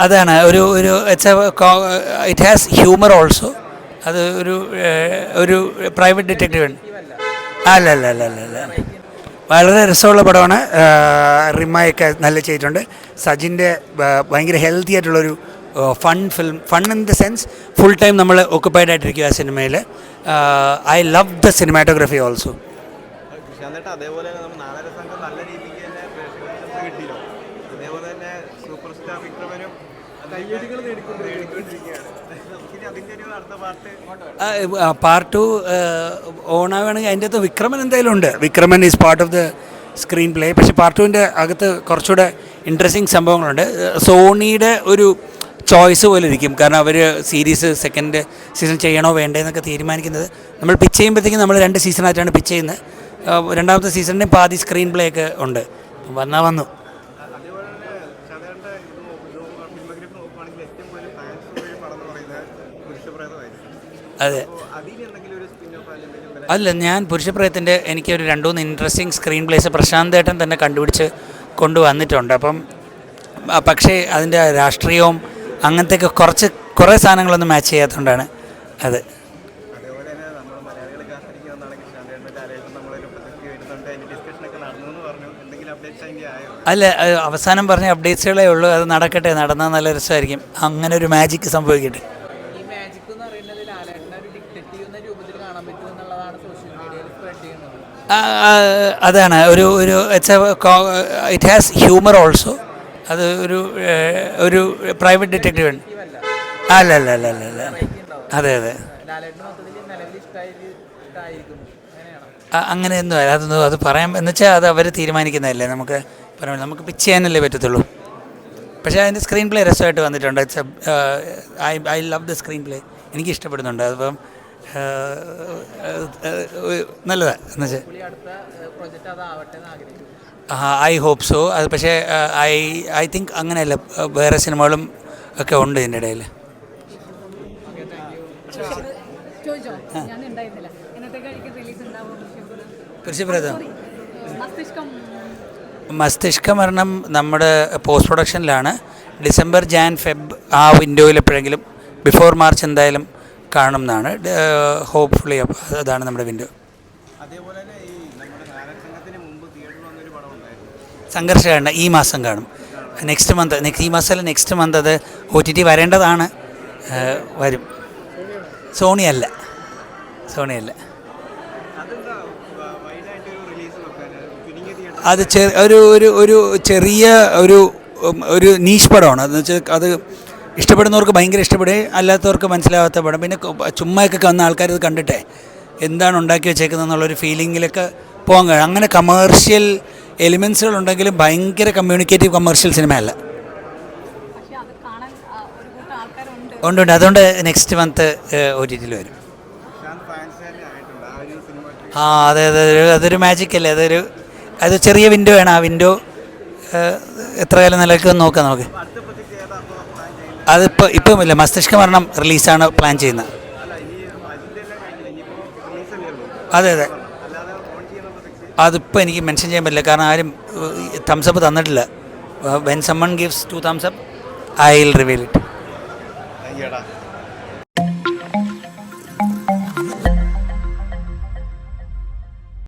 അതാണ് ഒരു it has humour also. അത് ഒരു പ്രൈവറ്റ് ഡിറ്റക്റ്റീവ് ആണ്. അല്ല വളരെ രസമുള്ള പടമാണ്. റിമയൊക്കെ നല്ല ചെയ്തിട്ടുണ്ട്. സജിൻ്റെ ഭയങ്കര ഹെൽത്തി ആയിട്ടുള്ളൊരു fun in the sense full time നമ്മൾ ഓക്കുപ്പൈഡ് ആയിട്ടിരിക്കുക ആ സിനിമയിൽ. I love the cinematography also. Part 2 ഓണാവുകയാണെങ്കിൽ അതിൻ്റെ അകത്ത് വിക്രമൻ എന്തായാലും ഉണ്ട്. Vikraman is part of the screen play. പക്ഷേ പാർട്ട് 2-ൻ്റെ അകത്ത് കുറച്ചുകൂടെ ഇൻട്രസ്റ്റിംഗ് സംഭവങ്ങളുണ്ട്. സോണിയുടെ ഒരു ചോയ്സ് പോലെ ഇരിക്കും. കാരണം അവർ സീരീസ് സെക്കൻഡ് സീസൺ ചെയ്യണോ വേണ്ടതെന്നൊക്കെ തീരുമാനിക്കുന്നത് നമ്മൾ പിച്ച് ചെയ്യുമ്പോഴത്തേക്കും നമ്മൾ 2 സീസണായിട്ടാണ് പിച്ച് ചെയ്യുന്നത്. രണ്ടാമത്തെ സീസണിൻ്റെയും പാതി സ്ക്രീൻ പ്ലേ ഒക്കെ ഉണ്ട്. വന്നു അതെ. അല്ല, ഞാൻ പുരുഷപ്രയത്തിൻ്റെ എനിക്കൊരു 2-3 ഇൻട്രസ്റ്റിംഗ് സ്ക്രീൻ പ്ലേസ് പ്രശാന്ത് ഏട്ടൻ തന്നെ കണ്ടുപിടിച്ച് കൊണ്ടുവന്നിട്ടുണ്ട്. പക്ഷേ അതിൻ്റെ രാഷ്ട്രീയവും അങ്ങനത്തെയൊക്കെ കുറേ സാധനങ്ങളൊന്നും മാച്ച് ചെയ്യാത്തതുകൊണ്ടാണ് അത്. അല്ല, അവസാനം പറഞ്ഞ അപ്ഡേറ്റ്സുകളേ ഉള്ളൂ. അത് നടക്കട്ടെ, നടന്നാൽ നല്ല രസമായിരിക്കും. അങ്ങനെ ഒരു മാജിക്ക് സംഭവിക്കട്ടെ. അതാണ് ഇറ്റ് ഹാസ് ഹ്യൂമർ ഓൾസോ. അത് ഒരു പ്രൈവറ്റ് ഡിറ്റക്റ്റീവ് ആണ്. അല്ല അതെ. അങ്ങനെയൊന്നും അല്ല. അത് പറയാൻ എന്ന് വെച്ചാൽ അത് അവർ തീരുമാനിക്കുന്നതല്ലേ. നമുക്ക് പിച്ച് ചെയ്യാനല്ലേ പറ്റത്തുള്ളൂ. പക്ഷേ അതിൻ്റെ സ്ക്രീൻ പ്ലേ രസമായിട്ട് വന്നിട്ടുണ്ട്. I love the screen play. എനിക്ക് ഇഷ്ടപ്പെടുന്നുണ്ട്. അതിപ്പം നല്ലതാണ് എന്ന് വെച്ചാൽ ഐ ഹോപ്പ് സോ. അത് പക്ഷേ ഐ തിങ്ക് അങ്ങനെയല്ല, വേറെ സിനിമകളും ഒക്കെ ഉണ്ട് ഇതിൻ്റെ ഇടയിൽ. പുരുഷപ്രേതം മസ്തിഷ്ക മരണം നമ്മുടെ പോസ്റ്റ് പ്രൊഡക്ഷനിലാണ്. ഡിസംബർ ഫെബ് ആ വിൻഡോയിൽ എപ്പോഴെങ്കിലും ബിഫോർ മാർച്ച് എന്തായാലും കാണും എന്നാണ് ഹോപ്പ്ഫുള്ളി. അതാണ് നമ്മുടെ വിൻഡോ. സംഘർഷകാരൻ ഈ മാസം കാണും. നെക്സ്റ്റ് മന്ത് അത് OTT വരേണ്ടതാണ്. വരും. സോണിയല്ല. അത് ഒരു ചെറിയ ഒരു നീഷ് പടമാണ്. അതെന്ന് വെച്ചാൽ അത് ഇഷ്ടപ്പെടുന്നവർക്ക് ഭയങ്കര ഇഷ്ടപ്പെടുകയും അല്ലാത്തവർക്ക് മനസ്സിലാവാത്ത പടം. പിന്നെ ചുമ്മായൊക്കെ വന്ന ആൾക്കാർ ഇത് കണ്ടിട്ടേ എന്താണ് ഉണ്ടാക്കി വെച്ചേക്കുന്നത് എന്നുള്ളൊരു ഫീലിങ്ങിലൊക്കെ പോകാൻ കഴിയും. അങ്ങനെ കമേഴ്ഷ്യൽ എലിമെൻസുകളുണ്ടെങ്കിലും ഭയങ്കര കമ്മ്യൂണിക്കേറ്റീവ് കമേഴ്ഷ്യൽ സിനിമയല്ല. ഉണ്ട്. അതുകൊണ്ട് നെക്സ്റ്റ് മന്ത് OTTയിൽ വരും. അതെ. അതൊരു മാജിക് അല്ലേ. അത് ചെറിയ വിൻഡോ ആണ്. ആ വിൻഡോ എത്ര കാലം നിലനിൽക്കുമെന്ന് നോക്കാം നമുക്ക്. ഇപ്പം ഇല്ല. മസ്തിഷ്ക മരണം റിലീസാണ് പ്ലാൻ ചെയ്യുന്നത്. അതെ. അതിപ്പോൾ എനിക്ക് മെൻഷൻ ചെയ്യാൻ പറ്റില്ല. കാരണം ആരും തംസപ്പ് തന്നിട്ടില്ല. When someone gives 2 thumbs up, I will reveal it.